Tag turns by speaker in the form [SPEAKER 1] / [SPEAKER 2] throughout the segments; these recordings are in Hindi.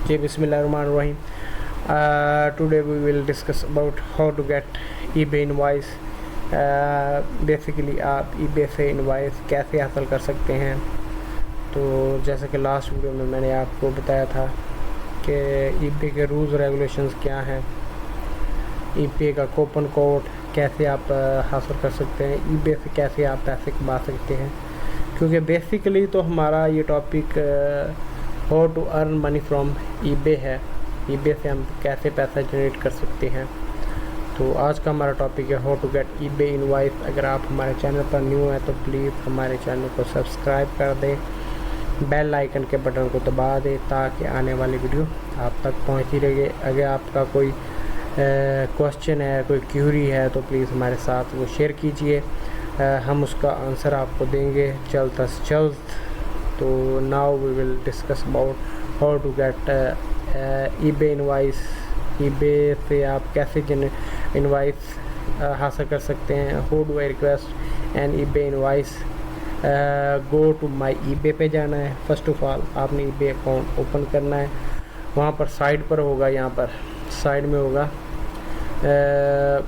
[SPEAKER 1] जी बिस्मिल्लाहिर्रहमानिर्रहीम। Today we will discuss about how to get eBay invoice। Basically आप eBay से इनवाइस कैसे हासिल कर सकते हैं। तो जैसा कि लास्ट वीडियो में मैंने आपको बताया था कि eBay के रूल्स रेगुलेशंस क्या हैं, eBay का कूपन कोड कैसे आप हासिल कर सकते हैं, eBay से कैसे आप पैसे कमा सकते हैं। क्योंकि बेसिकली तो हमारा ये topic how to earn money from eBay है, eBay से हम कैसे पैसा जनरेट कर सकते हैं। तो आज का हमारा टॉपिक है how to get eBay invoice. अगर आप हमारे चैनल पर न्यू हैं तो प्लीज़ हमारे चैनल को सब्सक्राइब कर दें, बेल आइकन के बटन को दबा दें ताकि आने वाली वीडियो आप तक पहुंचती रहे। अगर आपका कोई क्वेश्चन है, कोई क्यूरी है तो प्लीज़ हमारे साथ वो शेयर कीजिए, हम उसका आंसर आपको देंगे जल्द अज जल्द। तो now we will discuss about how to get eBay invoice. eBay से आप कैसे इनवाइस हासिल कर सकते हैं। How do I request an eBay invoice. Go to my eBay पे जाना है। फर्स्ट ऑफ ऑल आपने eBay अकाउंट ओपन करना है। वहाँ पर साइड पर होगा, यहाँ पर साइड में होगा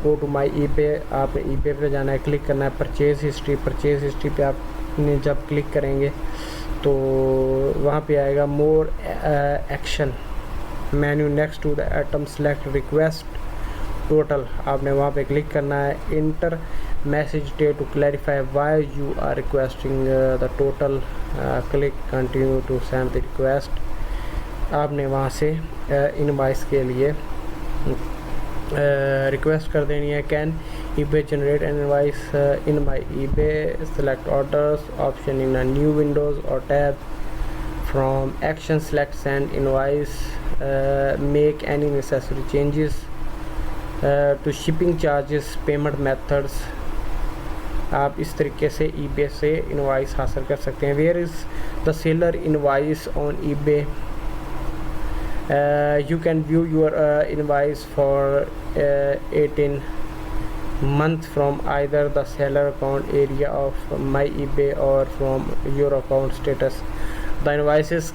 [SPEAKER 1] गो टू माई eBay। आपने eBay पे जाना है, क्लिक करना है परचेज़ हिस्ट्री। परचेज़ हिस्ट्री पे आपने जब क्लिक करेंगे तो वहाँ पे आएगा more action menu next to the item select request total. आपने वहाँ पे क्लिक करना है। Enter message day to clarify why you are requesting the total. Click continue to send the request. आपने वहाँ से इनवॉइस के लिए रिक्वेस्ट कर देनी है। Can eBay generate an invoice in my eBay, select orders option in a new windows or tab. From action select send invoice, make any necessary changes to shipping charges, payment methods। आप इस तरीके से eBay से इनवाइस हासिल कर सकते हैं। Where is the seller invoice on eBay। You can view your invoice for 18 months from either the seller account area of my eBay or from your account status. The invoices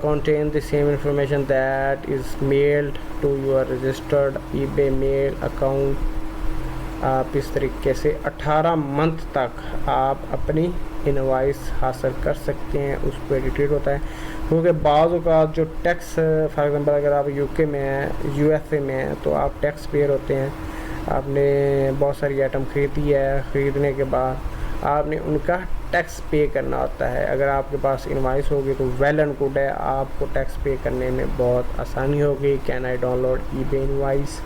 [SPEAKER 1] contain the same information that is mailed to your registered eBay mail account। आप इस तरीके से 18 मंथ तक आप अपनी इनवाइस हासिल कर सकते हैं। उस पर एडिटेड होता है क्योंकि बाज़ का जो टैक्स, फॉर एग्जांपल अगर आप यूके में हैं, यूएसए में हैं तो आप टैक्स पेयर होते हैं। आपने बहुत सारी आइटम ख़रीदी है, ख़रीदने के बाद आपने उनका टैक्स पे करना होता है। अगर आपके पास इनवाइस होगी तो वेल एंड गुड है, आपको टैक्स पे करने में बहुत आसानी होगी। Can I download eBay invoice.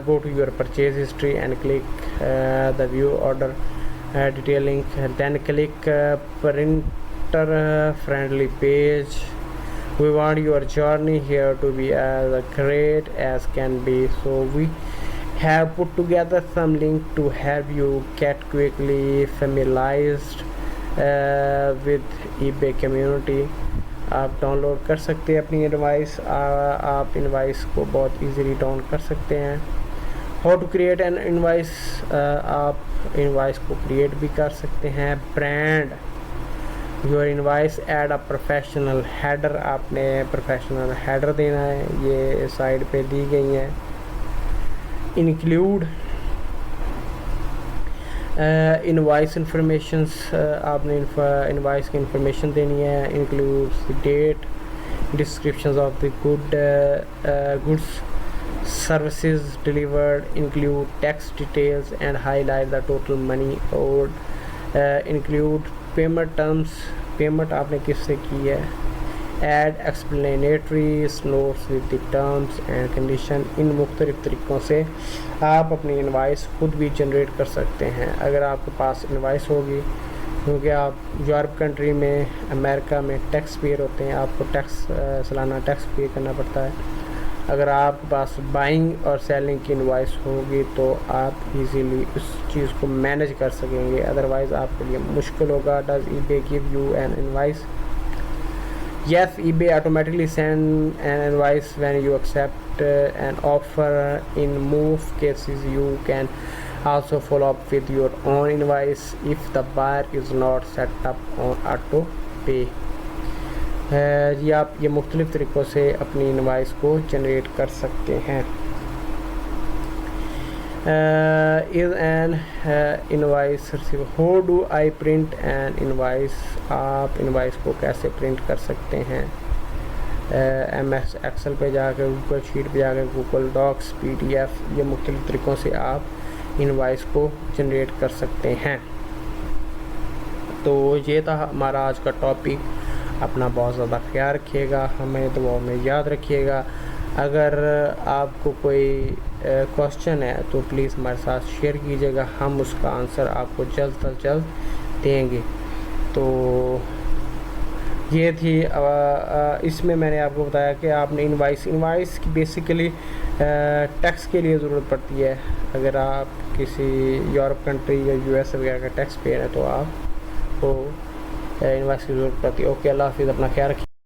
[SPEAKER 1] Go to your purchase history and click the view order detailing, then click printer friendly page. We want your journey here to be as great as can be, so we have put together some link to help you get quickly familiarized with eBay community। आप डाउनलोड कर सकते हैं अपनी इनवाइस। आप इनवाइस को बहुत इजीली डाउन कर सकते हैं। How to create an invoice. आप इनवाइस को क्रिएट भी कर सकते हैं। Brand your invoice, add a professional header. आपने प्रोफेशनल हेडर देना है, ये साइड पे दी गई हैं। इंक्लूड इनवाइस इंफॉर्मेशंस, आपने इनवाइस की इंफॉर्मेशन देनी है। Includes the date, descriptions of the goods services delivered, include tax details and highlight the total money owed. Include payment terms, payment आपने किससे की है। Add explanatory notes with the terms and condition. इन मुख्तलिफ तरीक़ों से आप अपनी इनवाइस खुद भी जनरेट कर सकते हैं। अगर आपके पास इनवाइस होगी, क्योंकि आप यूरोप कंट्री में, अमेरिका में टैक्स पेयर होते हैं, आपको टैक्स सालाना टैक्स पे करना पड़ता है। अगर आपके पास बाइंग और सेलिंग की इनवाइस होगी तो आप इजीली उस चीज़ को मैनेज कर सकेंगे, अदरवाइज़ आपके लिए मुश्किल होगा। Does eBay give you an invoice? Yes, eBay automatically send an invoice when you accept an offer. In most cases, you can also follow up with your own invoice if the buyer is not set up on auto pay. जी आप ये मुख्तलिफ़ तरीक़ों से अपनी इनवाइस को जनरेट कर सकते हैं। Is an invoice receive, how do I print an invoice, आप इनवाइस को कैसे प्रिंट कर सकते हैं। MS एक्सेल पे जाकर, गूगल शीट पे जाकर, गूगल डॉक्स, PDF, ये मुख्तलिफ़ तरीक़ों से आप इनवाइस को जनरेट कर सकते हैं। तो ये था हमारा आज का टॉपिक। अपना बहुत ज़्यादा ख्याल रखिएगा, हमें दुआओं में याद रखिएगा। अगर आपको कोई क्वेश्चन है तो प्लीज़ हमारे साथ शेयर कीजिएगा, हम उसका आंसर आपको जल्द से जल्द देंगे। तो ये थी इसमें मैंने आपको बताया कि आपने इनवाइस की बेसिकली टैक्स के लिए ज़रूरत पड़ती है। अगर आप किसी यूरोप कंट्री या US वगैरह का टैक्स पेयर है तो आपको इनवाइस की ज़रूरत पड़ती है। ओके, अल्लाह हाफ़िज़, अपना ख्याल रखिए।